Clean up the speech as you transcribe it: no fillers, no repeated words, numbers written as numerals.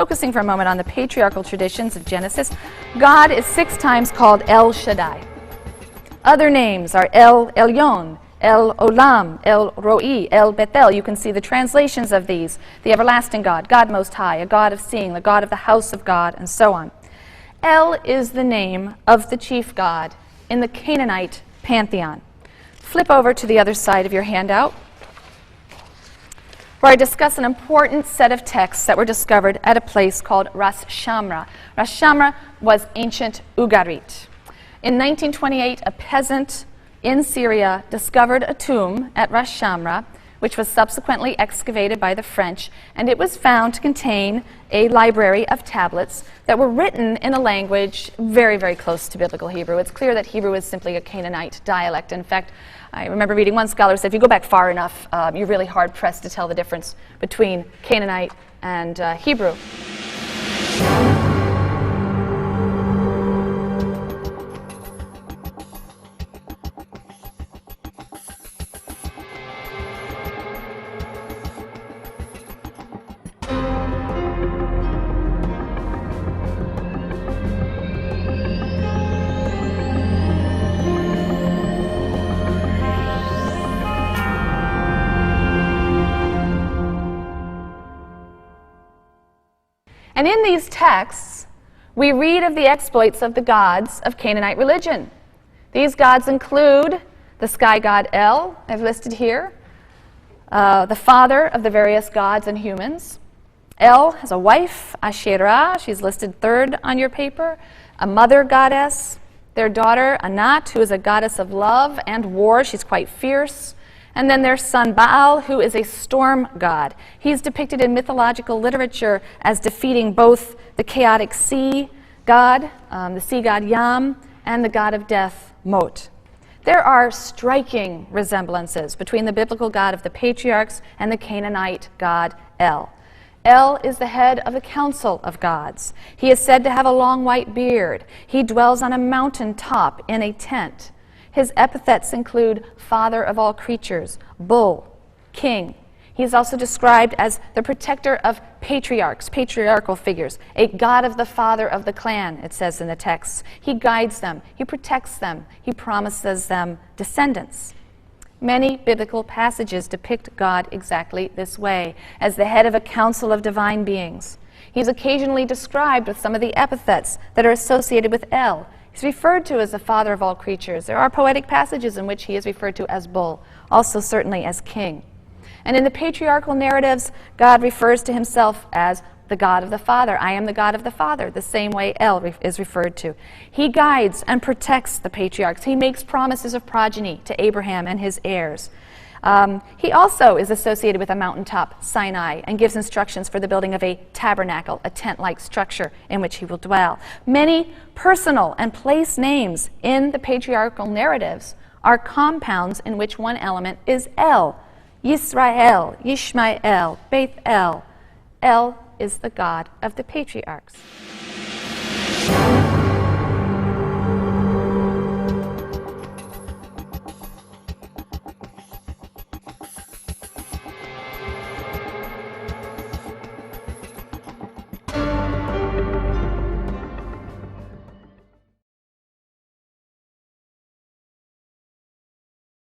focusing for a moment on the patriarchal traditions of Genesis, God is 6 times called El Shaddai. Other names are El Elyon, El Olam, El Roi, El Bethel. You can see the translations of these. The everlasting God, God Most High, a God of seeing, the God of the house of God, and so on. El is the name of the chief god in the Canaanite pantheon. Flip over to the other side of your handout, where I discuss an important set of texts that were discovered at a place called Ras Shamra. Ras Shamra was ancient Ugarit. In 1928, a peasant in Syria discovered a tomb at Ras Shamra, which was subsequently excavated by the French, and it was found to contain a library of tablets that were written in a language very, very close to Biblical Hebrew. It's clear that Hebrew is simply a Canaanite dialect. In fact, I remember reading one scholar said if you go back far enough, you're really hard-pressed to tell the difference between Canaanite and Hebrew. And in these texts, we read of the exploits of the gods of Canaanite religion. These gods include the sky god El, I've listed here, the father of the various gods and humans. El has a wife, Asherah, she's listed 3rd on your paper, a mother goddess, their daughter Anat, who is a goddess of love and war, she's quite fierce. And then their son Baal, who is a storm god. He's depicted in mythological literature as defeating both the chaotic sea god, the sea god Yam, and the god of death, Mot. There are striking resemblances between the biblical God of the patriarchs and the Canaanite god El. El is the head of the council of gods. He is said to have a long white beard. He dwells on a mountain top in a tent. His epithets include father of all creatures, bull, king. He is also described as the protector of patriarchs, patriarchal figures, a god of the father of the clan, it says in the text. He guides them, he protects them, he promises them descendants. Many biblical passages depict God exactly this way, as the head of a council of divine beings. He's occasionally described with some of the epithets that are associated with El. He's referred to as the father of all creatures. There are poetic passages in which he is referred to as bull, also certainly as king. And in the patriarchal narratives, God refers to himself as the God of the Father. I am the God of the Father, the same way El is referred to. He guides and protects the patriarchs. He makes promises of progeny to Abraham and his heirs. He also is associated with a mountaintop, Sinai, and gives instructions for the building of a tabernacle, a tent-like structure in which he will dwell. Many personal and place names in the patriarchal narratives are compounds in which one element is El. Yisrael, Yishmael, Beth El. El is the God of the patriarchs.